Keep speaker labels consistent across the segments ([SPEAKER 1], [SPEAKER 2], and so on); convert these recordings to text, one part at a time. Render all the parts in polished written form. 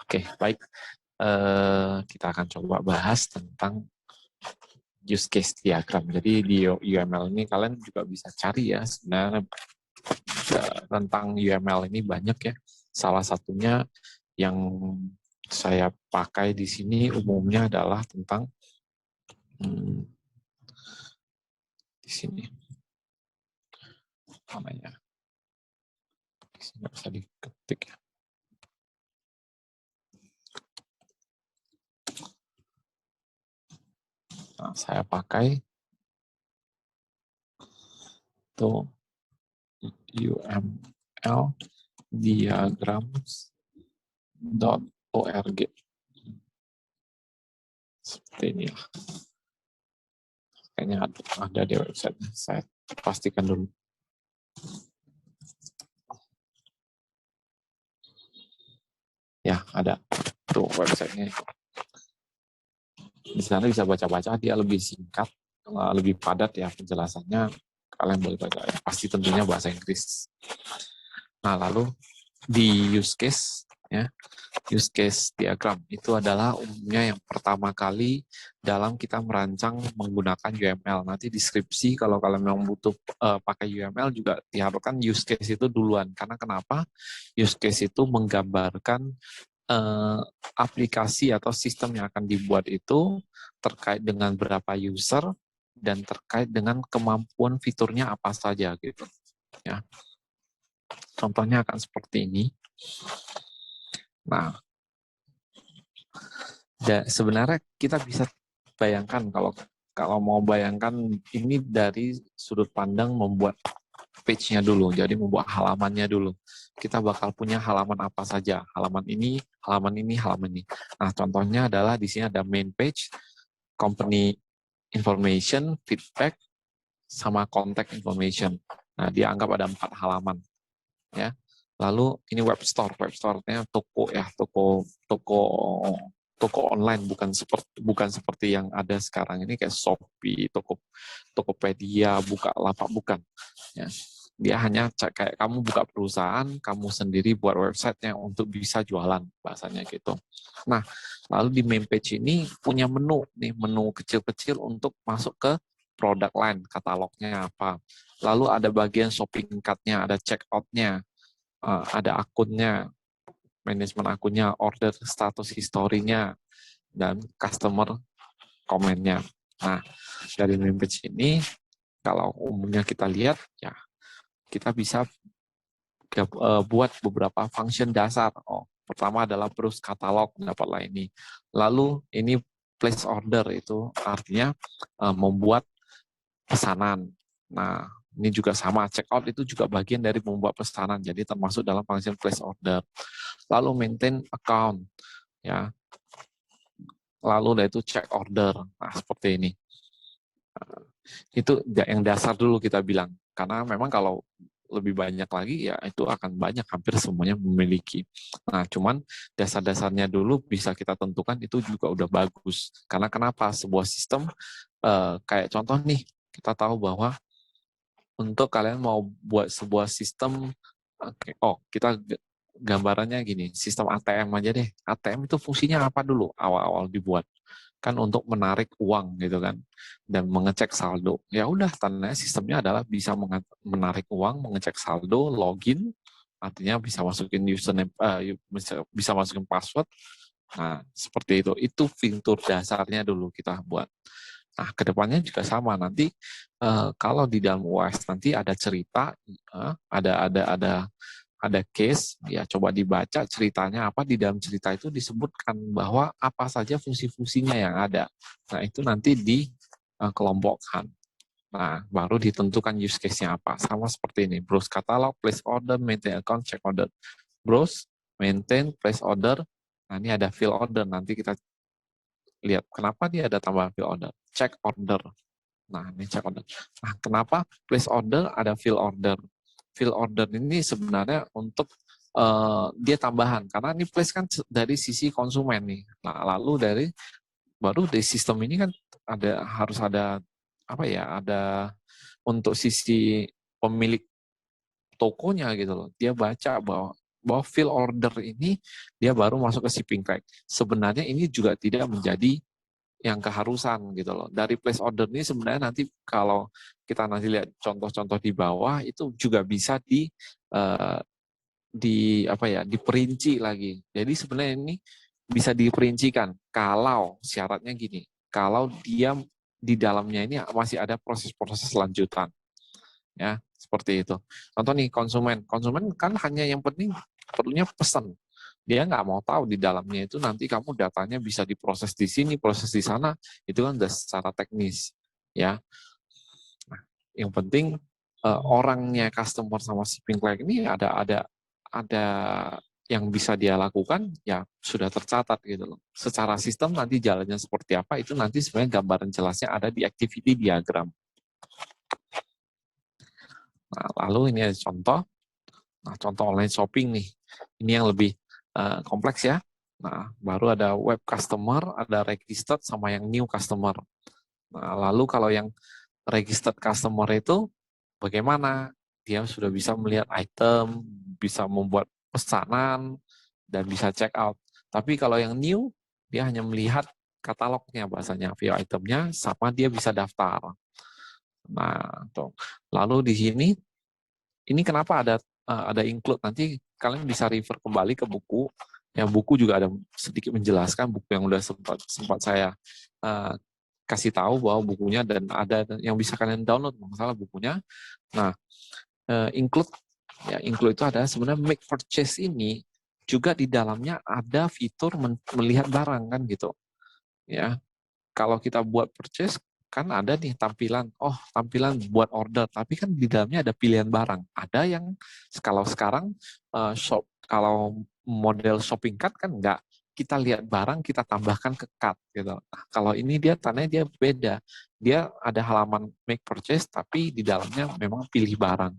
[SPEAKER 1] Oke, baik. Kita akan coba bahas tentang use case diagram. Jadi di UML ini kalian juga bisa cari ya sebenarnya tentang UML ini banyak ya. Salah satunya yang saya pakai di sini umumnya adalah tentang di sini namanya. Di sini nggak bisa diketik ya. Nah, saya pakai itu UML diagrams.org. Seperti ini lah. Kayaknya ada di website. Saya pastikan dulu. Ya, ada. Tuh websitenya. Di sana bisa baca-baca, dia lebih singkat, lebih padat ya penjelasannya. Kalian boleh baca ya. Pasti tentunya bahasa Inggris. Nah, lalu di use case ya, use case diagram itu adalah umumnya yang pertama kali dalam kita merancang menggunakan UML. Nanti deskripsi kalau kalian memang butuh pakai UML juga diharapkan use case itu duluan. Karena kenapa? Use case itu menggambarkan aplikasi atau sistem yang akan dibuat itu terkait dengan berapa user dan terkait dengan kemampuan fiturnya apa saja gitu ya. Contohnya akan seperti ini. Nah, sebenarnya kita bisa bayangkan kalau mau bayangkan ini dari sudut pandang membuat page-nya dulu, jadi membuat halamannya dulu. Kita bakal punya halaman apa saja, halaman ini, halaman ini, halaman ini. Nah, contohnya adalah di sini ada main page, company information, feedback, sama contact information. Nah, dianggap ada 4 halaman, ya. Lalu ini web store-nya toko ya, toko online, bukan seperti yang ada sekarang ini kayak Shopee, Tokopedia, Bukalapak, bukan. Ya. Dia hanya kayak kamu buka perusahaan, kamu sendiri buat websitenya untuk bisa jualan, bahasanya gitu. Nah, lalu di main page ini punya menu kecil-kecil untuk masuk ke produk line, katalognya apa. Lalu ada bagian shopping cart-nya, ada check out-nya, ada akunnya, manajemen akunnya, order status historinya, dan customer komennya. Nah, dari main page ini, kalau umumnya kita lihat, ya kita bisa buat beberapa function dasar. Pertama adalah browse katalog, dapatlah ini. Lalu ini place order, itu artinya membuat pesanan. Nah, ini juga sama, check out itu juga bagian dari membuat pesanan, jadi termasuk dalam function place order. Lalu maintain account, ya. Lalu itu check order. Nah, seperti ini. Itu yang dasar dulu kita bilang, karena memang kalau lebih banyak lagi ya itu akan banyak, hampir semuanya memiliki. Nah, cuman dasar-dasarnya dulu bisa kita tentukan, itu juga udah bagus. Karena kenapa? Sebuah sistem kayak contoh nih, kita tahu bahwa untuk kalian mau buat sebuah sistem, kita gambarannya gini, sistem ATM aja deh. ATM itu fungsinya apa dulu awal-awal dibuat? Kan untuk menarik uang gitu kan, dan mengecek saldo. Ya udah, tandanya sistemnya adalah bisa menarik uang, mengecek saldo, login, artinya bisa masukin username, bisa masukin password. Nah, seperti itu. Itu fitur dasarnya dulu kita buat. Nah, kedepannya juga sama. Nanti kalau di dalam UAS nanti ada cerita, ada case, ya coba dibaca ceritanya apa. Di dalam cerita itu disebutkan bahwa apa saja fungsi-fungsinya yang ada. Nah, itu nanti dikelompokkan. Nah, baru ditentukan use case-nya apa. Sama seperti ini, browse katalog, place order, maintain account, check order. Browse, maintain, place order. Nah, ini ada fill order. Nanti kita lihat kenapa dia ada tambahan fill order. Check order. Nah, ini check order. Nah, kenapa place order ada fill order? Fill order ini sebenarnya untuk dia tambahan, karena ini place kan dari sisi konsumen nih. Nah, lalu baru dari sistem ini kan harus ada apa ya? Ada untuk sisi pemilik tokonya gitu loh. Dia baca bahwa fill order ini dia baru masuk ke shipping track. Sebenarnya ini juga tidak menjadi yang keharusan gitu loh. Dari place order ini sebenarnya nanti kalau kita nanti lihat contoh-contoh di bawah itu juga bisa eh, diperinci lagi. Jadi sebenarnya ini bisa diperincikan kalau syaratnya gini, kalau dia di dalamnya ini masih ada proses-proses lanjutan, ya seperti itu. Contoh nih konsumen kan hanya yang penting perlunya pesan. Dia nggak mau tahu di dalamnya itu nanti kamu datanya bisa diproses di sini, proses di sana, itu kan udah secara teknis, ya. Nah, yang penting orangnya customer sama shipping client ini ada yang bisa dia lakukan, ya sudah tercatat gitu loh. Secara sistem nanti jalannya seperti apa itu nanti sebenarnya gambaran jelasnya ada di activity diagram. Nah, lalu ini ada contoh. Nah, contoh online shopping nih. Ini yang lebih kompleks ya. Nah, baru ada web customer, ada registered sama yang new customer. Nah, lalu kalau yang registered customer itu bagaimana? Dia sudah bisa melihat item, bisa membuat pesanan, dan bisa check out. Tapi kalau yang new, dia hanya melihat katalognya, bahasanya view itemnya, sama dia bisa daftar. Nah, tuh. Lalu di sini, ini kenapa ada include? Nanti kalian bisa refer kembali ke buku. Yang buku juga ada sedikit menjelaskan, buku yang udah sempat saya uh, kasih tahu bahwa bukunya, dan ada yang bisa kalian download masalah bukunya. Nah, include itu ada sebenarnya make purchase ini juga di dalamnya ada fitur melihat barang kan gitu. Ya, kalau kita buat purchase kan ada nih tampilan buat order, tapi kan di dalamnya ada pilihan barang. Ada yang kalau sekarang kalau model shopping cart kan enggak, kita lihat barang kita tambahkan ke cart gitu. Nah, kalau ini dia tandanya dia beda. Dia ada halaman make purchase tapi di dalamnya memang pilih barang.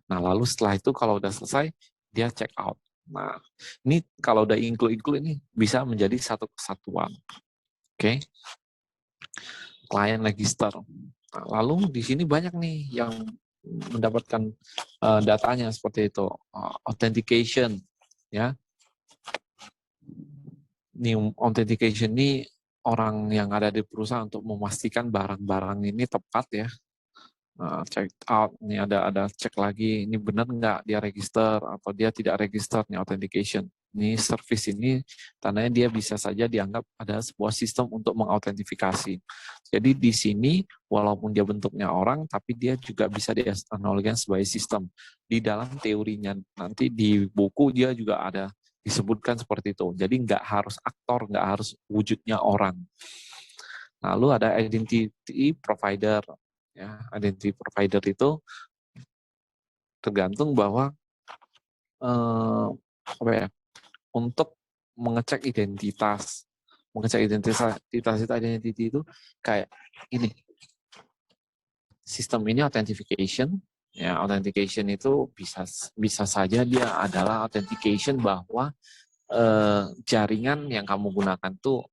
[SPEAKER 1] Nah, lalu setelah itu kalau udah selesai dia check out. Nah, ini kalau udah include ini bisa menjadi satu kesatuan. Oke. Client register. Nah, lalu di sini banyak nih yang mendapatkan datanya seperti itu, authentication, ya. Ini authentication ini orang yang ada di perusahaan untuk memastikan barang-barang ini tepat ya. Check out, ini ada cek lagi, ini benar nggak dia register atau dia tidak register, nih authentication. Ini service ini tandanya dia bisa saja dianggap ada sebuah sistem untuk mengautentifikasi. Jadi di sini walaupun dia bentuknya orang, tapi dia juga bisa dianalogikan sebagai sistem. Di dalam teorinya nanti di buku dia juga ada disebutkan seperti itu. Jadi nggak harus aktor, nggak harus wujudnya orang. Lalu ada identity provider. Ya, identity provider itu tergantung bahwa apa ya, untuk mengecek identitas itu identity itu kayak ini, sistem ini authentication. Ya, authentication itu bisa saja dia adalah authentication bahwa jaringan yang kamu gunakan tuh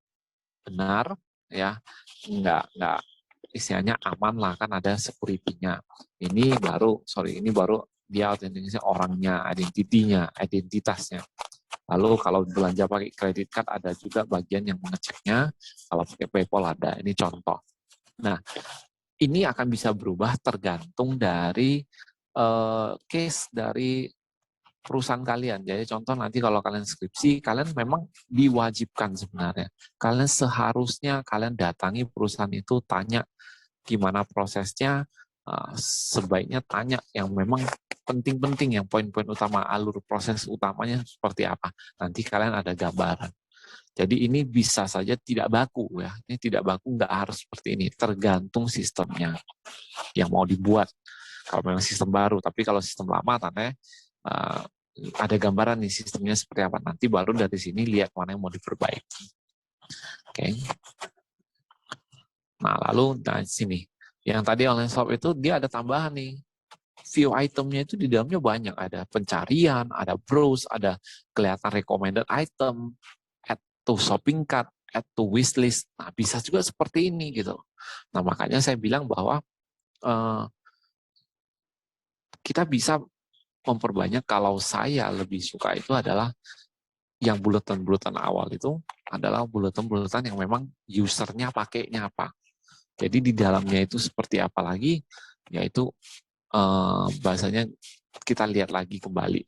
[SPEAKER 1] benar, ya, nggak istilahnya aman lah, kan ada security-nya. Ini baru dia autentikasinya orangnya, identitasnya. Lalu kalau belanja pakai credit card ada juga bagian yang mengeceknya, kalau pakai PayPal ada. Ini contoh. Nah, ini akan bisa berubah tergantung dari case dari perusahaan kalian. Jadi contoh nanti kalau kalian skripsi, kalian memang diwajibkan sebenarnya. Kalian seharusnya kalian datangi perusahaan itu, tanya gimana prosesnya, sebaiknya tanya yang memang penting-penting, yang poin-poin utama, alur proses utamanya seperti apa. Nanti kalian ada gambaran. Jadi ini bisa saja tidak baku ya. Ini tidak baku, nggak harus seperti ini. Tergantung sistemnya yang mau dibuat. Kalau memang sistem baru, tapi kalau sistem lama tanda ada gambaran nih sistemnya seperti apa. Nanti baru dari sini lihat mana yang mau diperbaiki. Oke. Nah, lalu dari sini. Yang tadi online shop itu dia ada tambahan nih. View itemnya itu di dalamnya banyak. Ada pencarian, ada browse, ada kelihatan recommended item, add to shopping cart, add to wishlist. Nah, bisa juga seperti ini gitu. Nah, makanya saya bilang bahwa kita bisa memperbanyak. Kalau saya lebih suka itu adalah yang bulletin-bulletin awal itu adalah bulletin-bulletin yang memang usernya pakainya apa. Jadi di dalamnya itu seperti apa lagi, yaitu bahasanya kita lihat lagi kembali.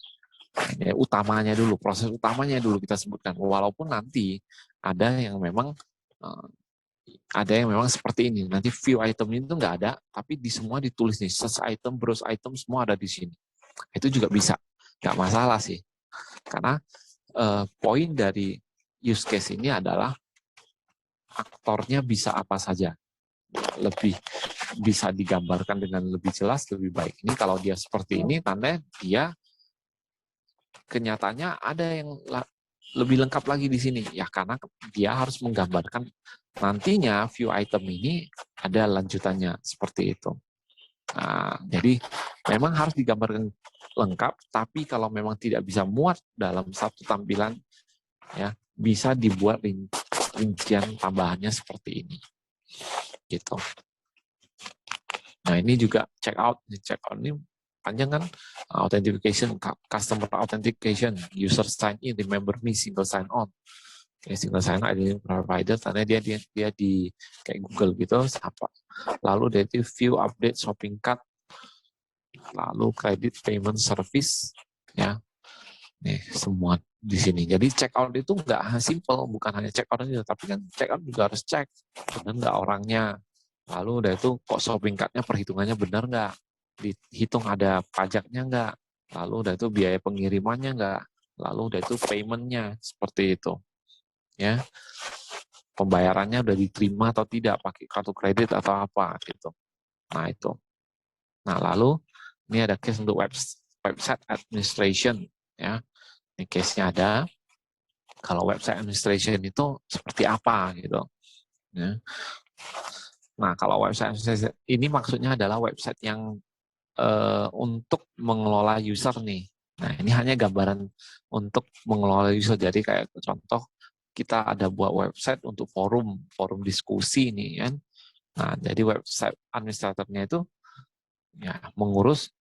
[SPEAKER 1] Ini utamanya dulu, proses utamanya dulu kita sebutkan. Walaupun nanti ada yang memang seperti ini. Nanti view item itu nggak ada, tapi di semua ditulis nih, search item, browse item, semua ada di sini. Itu juga bisa, nggak masalah sih. Karena poin dari use case ini adalah aktornya bisa apa saja. Lebih bisa digambarkan dengan lebih jelas, lebih baik. Ini kalau dia seperti ini, tanda dia kenyataannya ada yang lebih lengkap lagi di sini. Ya karena dia harus menggambarkan nantinya view item ini ada lanjutannya seperti itu. Nah, jadi memang harus digambarkan lengkap, tapi kalau memang tidak bisa muat dalam satu tampilan, ya bisa dibuat rincian tambahannya seperti ini. Gitu. Nah, ini juga check out ini panjang kan, authentication, customer authentication, user sign in, remember me, single sign on. Single sign on identity provider, karena dia di kayak Google gitu, apa. Lalu dari itu view update shopping cart, lalu credit payment service, ya. Nih semua di sini. Jadi check out itu nggak simple, bukan hanya check out aja, tapi kan check out juga harus cek benar nggak orangnya. Lalu udah itu kok shopping cart-nya perhitungannya benar nggak? Dihitung ada pajaknya nggak? Lalu udah itu biaya pengirimannya nggak? Lalu udah itu payment-nya seperti itu. Ya. Pembayarannya udah diterima atau tidak, pakai kartu kredit atau apa gitu. Nah, itu. Nah, lalu ini ada case untuk website administration, ya. Ini case-nya ada. Kalau website administration itu seperti apa gitu. Ya. Nah, kalau website administration ini maksudnya adalah website yang untuk mengelola user nih. Nah, ini hanya gambaran untuk mengelola user. Jadi kayak contoh, kita ada buat website untuk forum diskusi nih kan. Nah, jadi website administratornya itu ya mengurus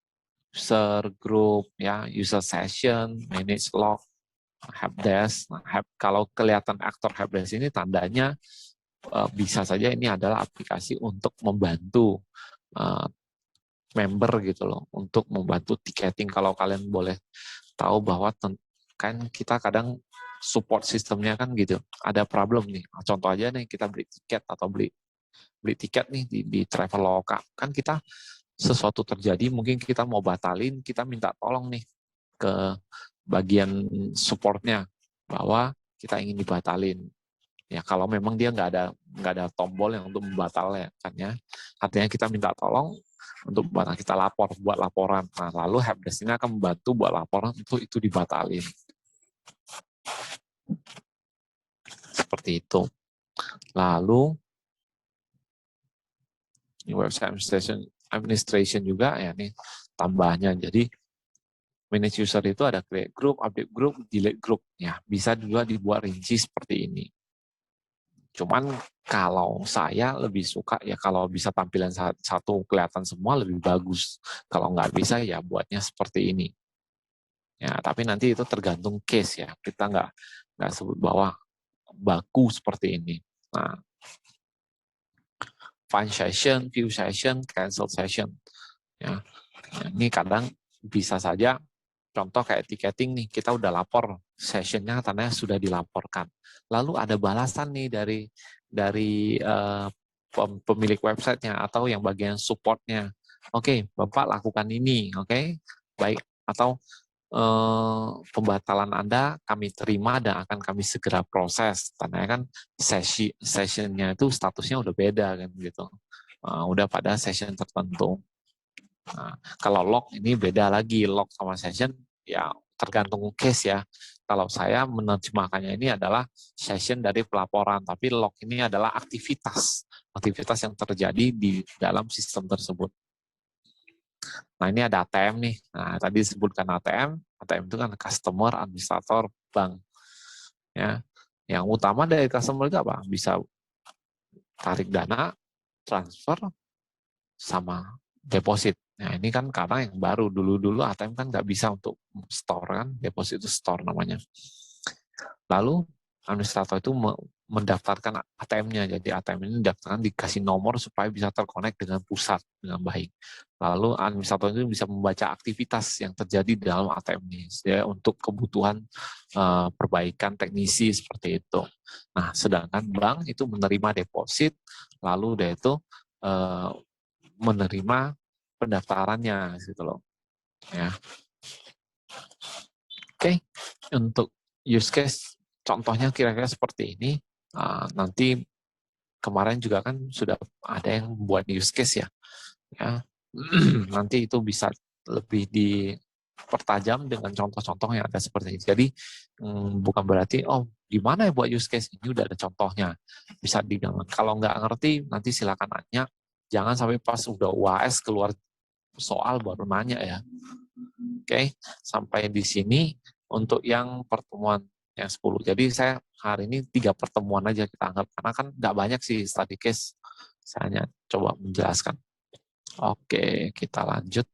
[SPEAKER 1] user group, ya user session, manage log, helpdesk. Nah, kalau kelihatan aktor helpdesk ini tandanya bisa saja ini adalah aplikasi untuk membantu member gitu loh, untuk membantu tiketing. Kalau kalian boleh tahu bahwa kan kita kadang support sistemnya kan gitu, ada problem nih. Contoh aja nih, kita beli tiket atau beli tiket nih di Traveloka, kan kita sesuatu terjadi, mungkin kita mau batalin, kita minta tolong nih ke bagian supportnya bahwa kita ingin dibatalin. Ya kalau memang dia nggak ada tombol yang untuk membatalnya kan ya, artinya kita minta tolong untuk kita buat laporan. Nah, lalu helpdesk ini akan membantu buat laporan untuk itu dibatalin. Seperti itu. Lalu ini website administration juga ya nih tambahnya. Jadi manage user itu ada create group, update group, delete group. Ya, bisa juga dibuat rinci seperti ini. Cuman kalau saya lebih suka ya kalau bisa tampilan satu kelihatan semua lebih bagus. Kalau nggak bisa ya buatnya seperti ini. Ya, tapi nanti itu tergantung case ya. Kita nggak sebut bahwa baku seperti ini. Nah, find session, view session, cancel session. Ya, ini kadang bisa saja contoh kayak tiketing nih, kita udah lapor, sessionnya tandanya sudah dilaporkan. Lalu ada balasan nih dari pemilik websitenya atau yang bagian supportnya. Oke, Bapak lakukan ini, oke, baik. Atau pembatalan Anda kami terima dan akan kami segera proses. Tandanya kan sessionnya itu statusnya udah beda kan gitu. Udah pada session tertentu. Nah, kalau log ini beda lagi, log sama session ya tergantung case ya. Kalau saya menerjemahkannya ini adalah session dari pelaporan, tapi log ini adalah aktivitas yang terjadi di dalam sistem tersebut. Nah, ini ada ATM nih. Nah, tadi disebutkan ATM itu kan customer administrator bank. Ya. Yang utama dari customer itu apa? Bisa tarik dana, transfer, sama deposit. Nah, ini kan karena yang baru, dulu-dulu ATM kan nggak bisa untuk store kan, deposit store namanya. Lalu administrator itu mendaftarkan ATM-nya, jadi ATM ini daftarkan dikasih nomor supaya bisa terkonek dengan pusat dengan baik. Lalu administrator itu bisa membaca aktivitas yang terjadi di dalam ATM ini ya, untuk kebutuhan perbaikan teknisi seperti itu. Nah, sedangkan bank itu menerima deposit, lalu dia itu menerima pendaftarannya gitu loh. Ya. Oke, untuk use case contohnya kira-kira seperti ini. Nanti kemarin juga kan sudah ada yang buat use case ya. Nanti itu bisa lebih dipertajam dengan contoh-contoh yang ada seperti ini. Jadi bukan berarti di mana ya buat use case ini udah ada contohnya. Bisa digangan. Kalau nggak ngerti nanti silakan nanya. Jangan sampai pas udah UAS keluar soal baru nanya ya. Oke, sampai di sini untuk yang pertemuan yang 10. Jadi saya hari ini 3 pertemuan aja kita anggap, karena kan nggak banyak sih study case. Saya hanya coba menjelaskan. Oke, kita lanjut.